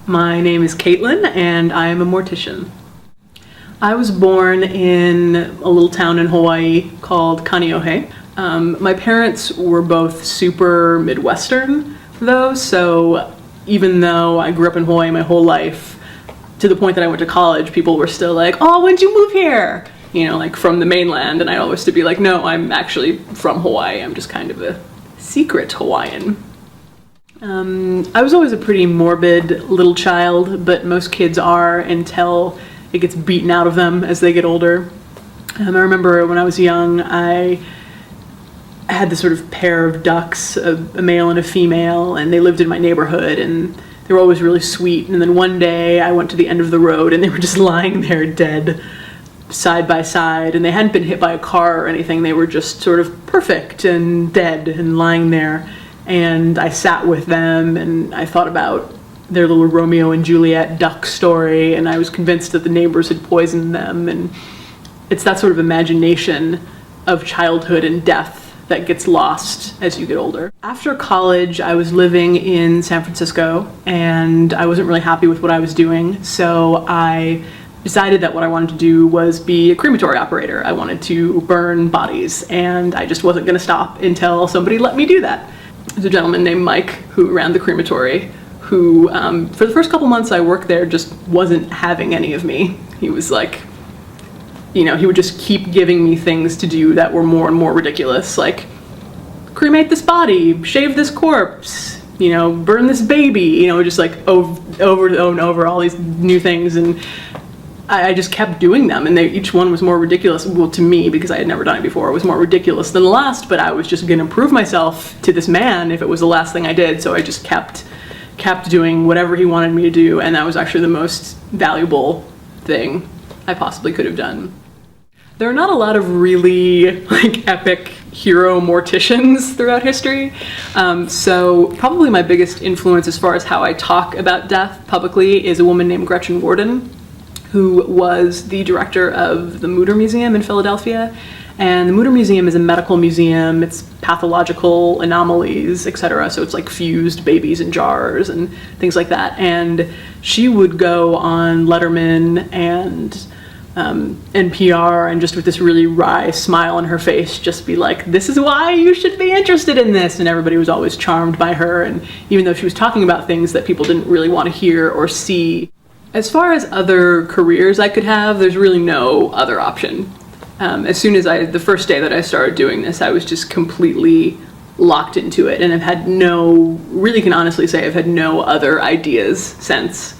My name is Caitlin, and I am a mortician. I was born in a little town in Hawaii called Kaneohe. My parents were both super Midwestern, though, so even though I grew up in Hawaii my whole life, to the point that I went to college, people were still like, "Oh, when'd you move here?" You know, like from the mainland, and I always to be like, "No, I'm actually from Hawaii. I'm just kind of a secret Hawaiian." I was always a pretty morbid little child, but most kids are until it gets beaten out of them as they get older. I remember when I was young, I had this sort of pair of ducks, a male and a female, and they lived in my neighborhood, and they were always really sweet. And then one day I went to the end of the road and they were just lying there dead side by side, and they hadn't been hit by a car or anything. They were just sort of perfect and dead and lying there. And I sat with them and I thought about their little Romeo and Juliet duck story, and I was convinced that the neighbors had poisoned them. And it's that sort of imagination of childhood and death that gets lost as you get older. After college, I was living in San Francisco and I wasn't really happy with what I was doing, so I decided that what I wanted to do was be a crematory operator. I wanted to burn bodies, and I just wasn't going to stop until somebody let me do that. There's a gentleman named Mike who ran the crematory who, for the first couple months I worked there, just wasn't having any of me. He was like, you know, he would just keep giving me things to do that were more and more ridiculous, like cremate this body, shave this corpse, you know, burn this baby, you know, just like over and over all these new things. And I just kept doing them, and each one was more ridiculous. Well, to me, because I had never done it before, it was more ridiculous than the last, but I was just going to prove myself to this man if it was the last thing I did, so I just kept doing whatever he wanted me to do, and that was actually the most valuable thing I possibly could have done. There are not a lot of really like epic hero morticians throughout history, so probably my biggest influence as far as how I talk about death publicly is a woman named Gretchen Worden, who was the director of the Mutter Museum in Philadelphia. And the Mutter Museum is a medical museum. It's pathological anomalies, etc. So it's like fused babies in jars and things like that. And she would go on Letterman and NPR, and just with this really wry smile on her face, just be like, "This is why you should be interested in this." And everybody was always charmed by her. And even though she was talking about things that people didn't really want to hear or see, as far as other careers I could have, there's really no other option. As soon as the first day that I started doing this, I was just completely locked into it, and I've had really can honestly say I've had no other ideas since.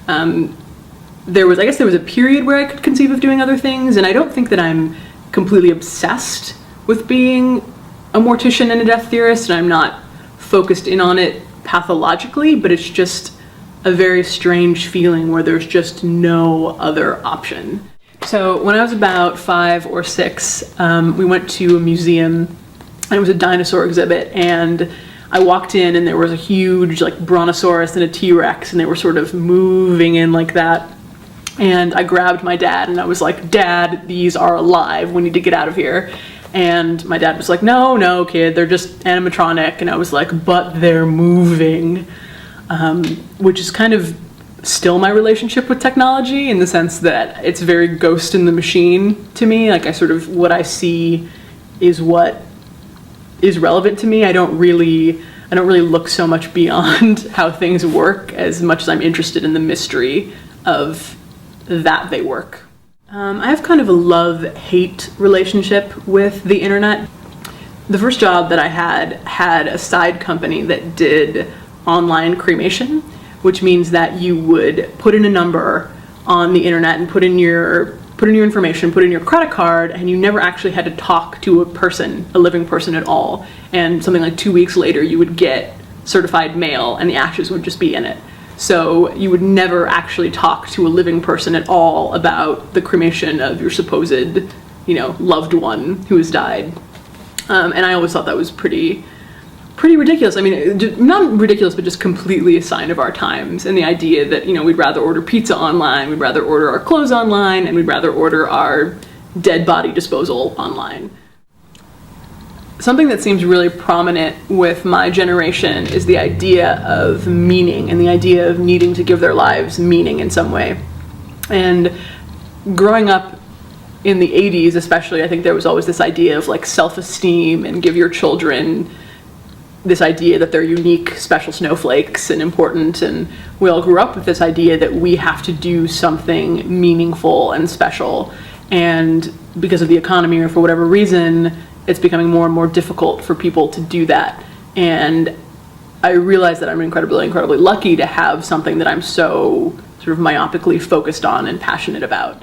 There was a period where I could conceive of doing other things, and I don't think that I'm completely obsessed with being a mortician and a death theorist, and I'm not focused in on it pathologically, but it's just a very strange feeling where there's just no other option. So when I was about 5 or 6, we went to a museum, and it was a dinosaur exhibit, and I walked in and there was a huge like brontosaurus and a T-Rex, and they were sort of moving in like that. And I grabbed my dad and I was like, "Dad, these are alive, we need to get out of here." And my dad was like, No, kid, they're just animatronic." And I was like, "But they're moving." Which is kind of still my relationship with technology, in the sense that it's very Ghost in the Machine to me. Like what I see is what is relevant to me. I don't really look so much beyond how things work as much as I'm interested in the mystery of that they work. I have kind of a love-hate relationship with the internet. The first job that I had a side company that did online cremation, which means that you would put in a number on the internet and put in your information, put in your credit card, and you never actually had to talk to a living person at all. And something like 2 weeks later, you would get certified mail, and the ashes would just be in it. So you would never actually talk to a living person at all about the cremation of your supposed, loved one who has died. And I always thought that was pretty ridiculous. I mean, not ridiculous, but just completely a sign of our times. And the idea that, we'd rather order pizza online, we'd rather order our clothes online, and we'd rather order our dead body disposal online. something that seems really prominent with my generation is the idea of meaning and the idea of needing to give their lives meaning in some way. And growing up in the 80s especially, I think there was always this idea of like self-esteem and give your children this idea that they're unique, special snowflakes and important, and we all grew up with this idea that we have to do something meaningful and special. And because of the economy or for whatever reason, it's becoming more and more difficult for people to do that. And I realize that I'm incredibly lucky to have something that I'm so sort of myopically focused on and passionate about.